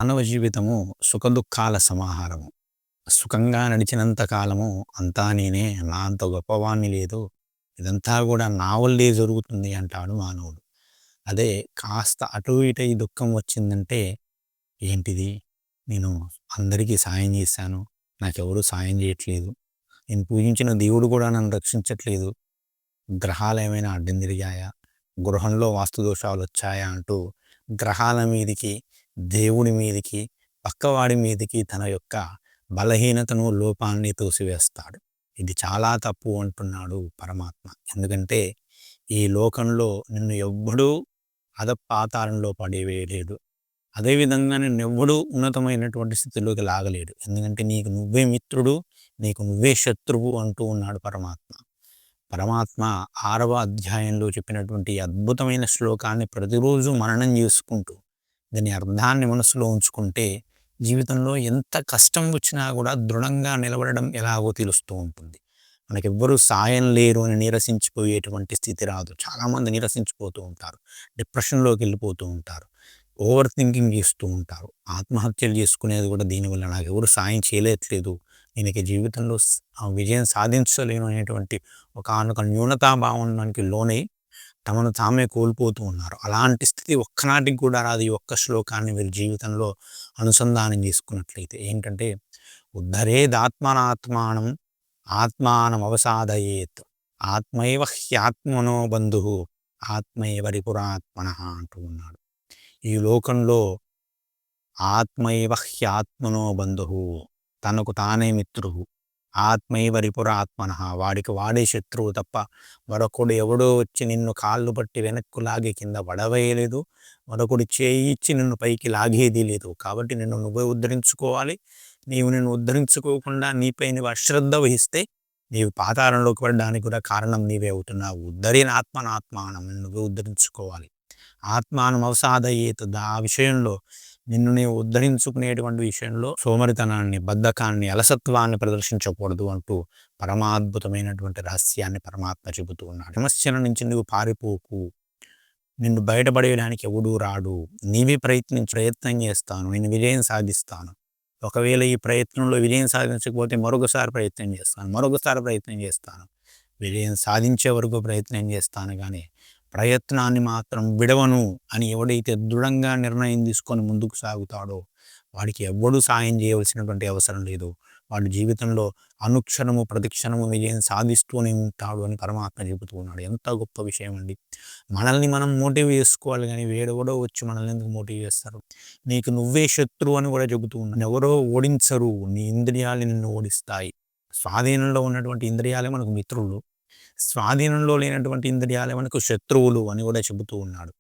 మానవ జీవితము సుఖదుఖాల సమాహారము. సుఖంగా నడిచినంత కాలము అంతా నేనే, నా అంత గొప్పవాడిని లేదు. ఇదంతా గూడా నా వల్లే జరుగుతుంది అంటాడు మానవుడు. అదే కాస్త అటు ఇటు ఈ దుఃఖం వచ్చిందంటే, ఏంటిది? నేను అందరికీ సాయం జేశాను. నాకెవరు సాయం జేయట్లేదు. నేను పూజించిన దేవుడు గూడా నన్ను రక్షించట్లేదు. గ్రహాలేమైనా అడ్డం తిరిగాయా? గృహంలో వాస్తు దోషాలొచ్చాయా? అంటూ గ్రహాల మీదికి, దేవుడి మీదికి, పక్కవాడి మీదికి తన యొక్క బలహీనతను, లోపాన్ని తోసివేస్తాడు. ఇది చాలా తప్పు అంటున్నాడు పరమాత్మ. ఎందుకంటే ఈ లోకంలో నిన్ను ఎవ్వడూ అధపాతాళంలో పడవేయలేడు. అదేవిధంగా నిన్నెవ్వడూ ఉన్నతమైనటువంటి స్థితిలోకి లాగలేడు. ఎందుకంటే నీకు నువ్వే మిత్రుడు, నీకు నువ్వే శత్రువు అంటూ ఉన్నాడు పరమాత్మ. పరమాత్మ 6వ అధ్యాయంలో చెప్పినటువంటి ఈ అద్భుతమైన శ్లోకాన్ని ప్రతిరోజు మననం చేసుకుంటూ, దాని అర్థాన్ని మనసులో ఉంచుకుంటే, జీవితంలో ఎంత కష్టం వచ్చినా కూడా దృఢంగా నిలబడడం ఎలాగో తెలుస్తూ ఉంటుంది. మనకెవ్వరు సాయం లేరు అని నీరసించిపోయేటువంటి స్థితి రాదు. చాలామంది నీరసించిపోతూ ఉంటారు. డిప్రెషన్‌లోకి వెళ్ళిపోతూ ఉంటారు. ఓవర్ థింకింగ్ చేస్తూ ఉంటారు. ఆత్మహత్యలు చేసుకునేది కూడా దీనివల్ల. నాకెవరు సాయం చేయలేట్లేదు. నేనిక జీవితంలో విజయం సాధించలేను అనేటువంటి ఒకానొక న్యూనతాభావానికి లోనై తమను తామే కోల్పోతూ ఉన్నారు. అలాంటి స్థితి ఒక్కనాటికి కూడా రాదు. ఈ ఒక్క శ్లోకాన్ని మీరు జీవితంలో అనుసంధానం చేసుకున్నట్లయితే. ఏంటంటే, ఉద్ధరేదాత్మనాత్మానం ఆత్మానమవసాదయేత్ ఆత్మైవ హ్యాత్మనో బంధుః ఆత్మైవ రిపురాత్మనః అంటూ ఉన్నాడు. ఈ లోకంలో ఆత్మైవ హ్యాత్మనో బంధుః, తనకు తానే మిత్రువు. ఆత్మైవ రిపురాత్మనః, వాడికి వాడే శత్రువు తప్ప మరొకడు ఎవడో వచ్చి నిన్ను కాళ్ళు పట్టి వెనక్కు లాగి కింద పడవేయలేదు. మరొకడు చేయి ఇచ్చి నిన్ను పైకి లాగేది లేదు. కాబట్టి నిన్ను నువ్వే ఉద్ధరించుకోవాలి. నీవు నిన్ను ఉద్ధరించుకోకుండా నీపై నువ్వు అశ్రద్ధ వహిస్తే నీవు పాతాళంలోకి పడడానికి కూడా కారణం నీవే అవుతున్నావు. ఉద్ధరేనాత్మనాత్మానం, నువ్వే ఉద్ధరించుకోవాలి. ఆత్మానం అవసాదయేత్, ఆ విషయంలో నిన్ను నీవు ఉద్ధరించుకునేటువంటి విషయంలో సోమరితనాన్ని, బద్ధకాన్ని, అలసత్వాన్ని ప్రదర్శించకూడదు అంటూ పరమాద్భుతమైనటువంటి రహస్యాన్ని పరమాత్మ చెబుతూ ఉన్నాడు. సమస్యల నుంచి నువ్వు పారిపోకు. నిన్ను బయటపడేయడానికి ఎవడూ రాడు. నీవే ప్రయత్నం చేస్తాను. నేను విజయం సాధిస్తాను. ఒకవేళ ఈ ప్రయత్నంలో విజయం సాధించకపోతే మరొకసారి ప్రయత్నం చేస్తాను. మరొకసారి ప్రయత్నం చేస్తాను. విజయం సాధించే వరకు ప్రయత్నం చేస్తాను గానీ, ప్రయత్నాన్ని మాత్రం విడవను అని ఎవడైతే దృఢంగా నిర్ణయం తీసుకొని ముందుకు సాగుతాడో, వాడికి ఎవ్వడూ సాయం చేయవలసినటువంటి అవసరం లేదు. వాడి జీవితంలో అనుక్షణము, ప్రతిక్షణము విజయం సాధిస్తూనే ఉంటాడు అని పరమాత్మ చెబుతూ ఉన్నాడు. ఎంత గొప్ప విషయం అండి! మనల్ని మనం మోటివ్ చేసుకోవాలి గానీ, వేడెవడో వచ్చి మనల్ని ఎందుకు మోటివ్ చేస్తారు? నీకు నువ్వే శత్రువు అని కూడా చెబుతూ ఉన్నాడు. ఎవరో ఓడించరు, నీ ఇంద్రియాలు నిన్ను ఓడిస్తాయి. స్వాధీనంలో ఉన్నటువంటి ఇంద్రియాలే మనకు మిత్రులు. స్వాధీనంలో లేనటువంటి ఇంద్రియాలే మనకు శత్రువులు అని కూడా చెబుతూ ఉన్నాడు.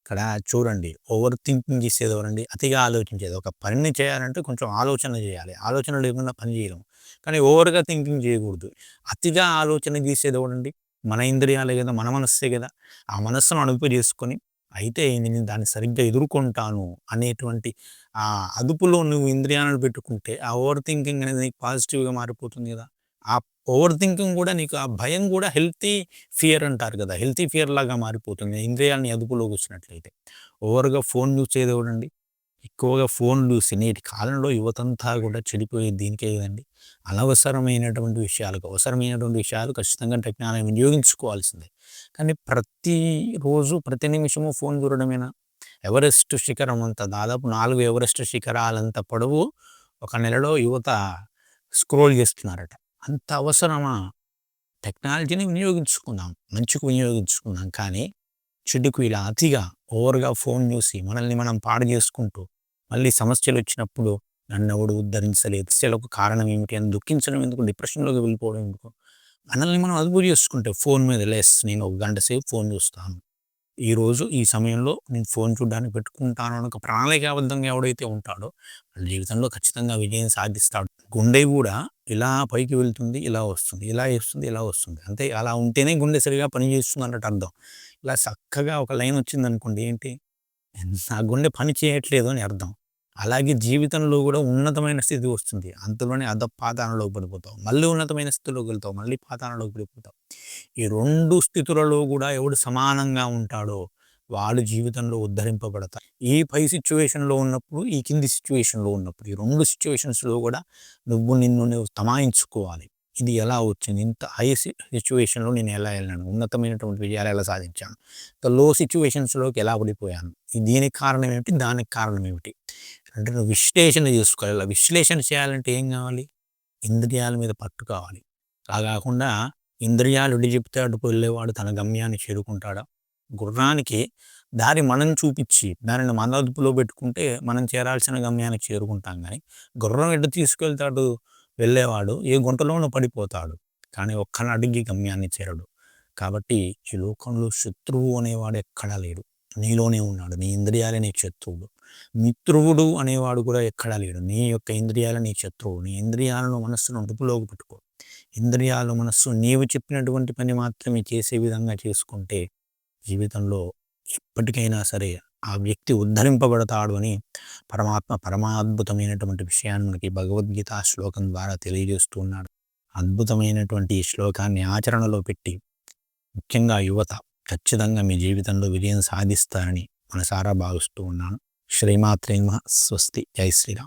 ఇక్కడ చూడండి, ఓవర్ థింకింగ్ చేసేది ఎవరండి? అతిగా ఆలోచించేది. ఒక పనిని చేయాలంటే కొంచెం ఆలోచన చేయాలి. ఆలోచన లేకుండా పని చేయలేము. కానీ ఓవర్‌గా థింకింగ్ చేయకూడదు. అతిగా ఆలోచన చేసేది ఎవరండి? మన ఇంద్రియాలే కదా! మన మనస్సే కదా! ఆ మనస్సును అదుపు చేసుకొని, అయితే నేను దాన్ని సరిగ్గా ఎదుర్కొంటాను అనేటువంటి అదుపులో నువ్వు ఇంద్రియాలను పెట్టుకుంటే, ఆ ఓవర్ థింకింగ్ అనేది నీకు పాజిటివ్‌గా మారిపోతుంది కదా! ఆ ఓవర్ థింకింగ్ కూడా నీకు, ఆ భయం కూడా హెల్తీ ఫియర్ అంటారు కదా! హెల్తీ ఫియర్ లాగా మారిపోతుంది ఇంద్రియాలని అదుపులోకి వచ్చినట్లయితే. ఓవర్‌గా ఫోన్ చూసేది ఎవడండి? ఎక్కువగా ఫోన్ చూసి నేటి కాలంలో యువతంతా కూడా చెడిపోయేది దీనికే కదండీ! అనవసరమైనటువంటి విషయాలకు, అవసరమైనటువంటి విషయాలు ఖచ్చితంగా టెక్నాలజీ వినియోగించుకోవాల్సిందే. కానీ ప్రతిరోజు, ప్రతి నిమిషము ఫోన్ చూడడమేనా? ఎవరెస్ట్ శిఖరం అంత దాదాపు 4 ఎవరెస్ట్ శిఖరాలంత పొడవు ఒక నెలలో యువత స్క్రోల్ చేస్తున్నారట. అంత అవసరమా? టెక్నాలజీని వినియోగించుకుందాం. మంచికి వినియోగించుకుందాం. కానీ చెడుకు ఇలా అతిగా ఓవర్‌గా ఫోన్ చూసి మనల్ని మనం పాడు చేసుకుంటూ, మళ్ళీ సమస్యలొచ్చినప్పుడు నన్నెవడు ఉద్ధరించలేదు. సమస్యలకు కారణం ఏమిటి అని దుఃఖించడం ఎందుకు? డిప్రెషన్‌లోకి వెళ్ళిపోవడం ఎందుకు? మనల్ని మనం అదుపు చేసుకుంటే ఫోన్ మీద నేను ఒక గంట సేపు ఫోన్ చూస్తాను. ఈరోజు ఈ సమయంలో నేను ఫోన్ చూడడానికి పెట్టుకుంటాను అని ఒక ప్రణాళికాబద్ధంగా ఎవడైతే ఉంటాడో, వాళ్ళ జీవితంలో ఖచ్చితంగా విజయం సాధిస్తాడు. గుండె గూడా ఇలా పైకి వెళ్తుంది, ఇలా వస్తుంది, ఇలా ఏస్తుంది, ఇలా వస్తుంది. అంతే, అలా ఉంటేనే గుండె సరిగ్గా పనిచేస్తుంది అన్నట్టు అర్థం. ఇలా చక్కగా ఒక లైన్ వచ్చిందనుకోండి, ఏంటి? నా గుండె పని చేయట్లేదు అని అర్థం. అలాగే జీవితంలో గూడా ఉన్నతమైన స్థితి వస్తుంది. అంతలోనే అధపాతాళంలోకి పడిపోతావు. మళ్ళీ ఉన్నతమైన స్థితిలోకి వెళ్తావు. మళ్ళీ పాతాళంలోకి పడిపోతావు. ఈ 2 స్థితులలో గూడా ఎవడు సమానంగా ఉంటాడో వాళ్ళు జీవితంలో ఉద్ధరింపబడతారు. ఈ పై సిట్యుయేషన్‌లో ఉన్నప్పుడు, ఈ కింది సిట్యుయేషన్‌లో ఉన్నప్పుడు, ఈ 2 సిట్యుయేషన్స్‌లో కూడా నువ్వు తమాయించుకోవాలి. ఇది ఎలా వచ్చింది? ఇంత హై సిట్యుయేషన్‌లో నేను ఎలా ఎళ్ళాను? ఉన్నతమైనటువంటి విజయాలు ఎలా సాధించాను? లో సిట్యుయేషన్స్‌లోకి ఎలా పడిపోయాను? దీనికి కారణం ఏమిటి? దానికి కారణం ఏమిటి? అంటే నువ్వు విశ్లేషణ చేసుకోవాలి. ఇలా విశ్లేషణ చేయాలంటే ఏం కావాలి? ఇంద్రియాల మీద పట్టు కావాలి. అలా కాకుండా ఇంద్రియాలు ఎటు చెప్తే అటు వెళ్ళేవాడు తన గమ్యాన్ని చేరుకుంటాడా? గుర్రానికి దారి మనం చూపిచ్చి, దానిని మన అదుపులో పెట్టుకుంటే మనం చేరాల్సిన గమ్యానికి చేరుకుంటాం గానీ, గుర్రం ఎటు తీసుకెళ్తే అటు వెళ్ళేవాడు ఏ గుంటలోనో పడిపోతాడు. కానీ ఒక్కనడిగి గమ్యాన్ని చేరడు. కాబట్టి ఈ లోకంలో శత్రువు అనేవాడు ఎక్కడా లేడు. నీలోనే ఉన్నాడు. నీ ఇంద్రియాలే నీకు శత్రువులు. మిత్రువుడు అనేవాడు కూడా ఎక్కడా లేడు. నీ యొక్క ఇంద్రియాలే నీ శత్రువు. నీ ఇంద్రియాలను, మనస్సును అదుపులోకి పెట్టుకో. ఇంద్రియాలు, మనస్సు నీవు చెప్పినటువంటి పని మాత్రమే చేసే విధంగా చేసుకుంటే జీవితంలో ఎప్పటికైనా సరే ఆ వ్యక్తి ఉద్ధరింపబడతాడు అని పరమాద్భుతమైనటువంటి విషయాన్ని మనకి భగవద్గీత శ్లోకం ద్వారా తెలియజేస్తూ ఉన్నాడు. అద్భుతమైనటువంటి ఈ శ్లోకాన్ని ఆచరణలో పెట్టి ముఖ్యంగా యువత ఖచ్చితంగా మీ జీవితంలో విజయం సాధిస్తారని మనసారా భావిస్తూ ఉన్నాను. శ్రీమాత్రే నమః. స్వస్తి. జై శ్రీరామ్.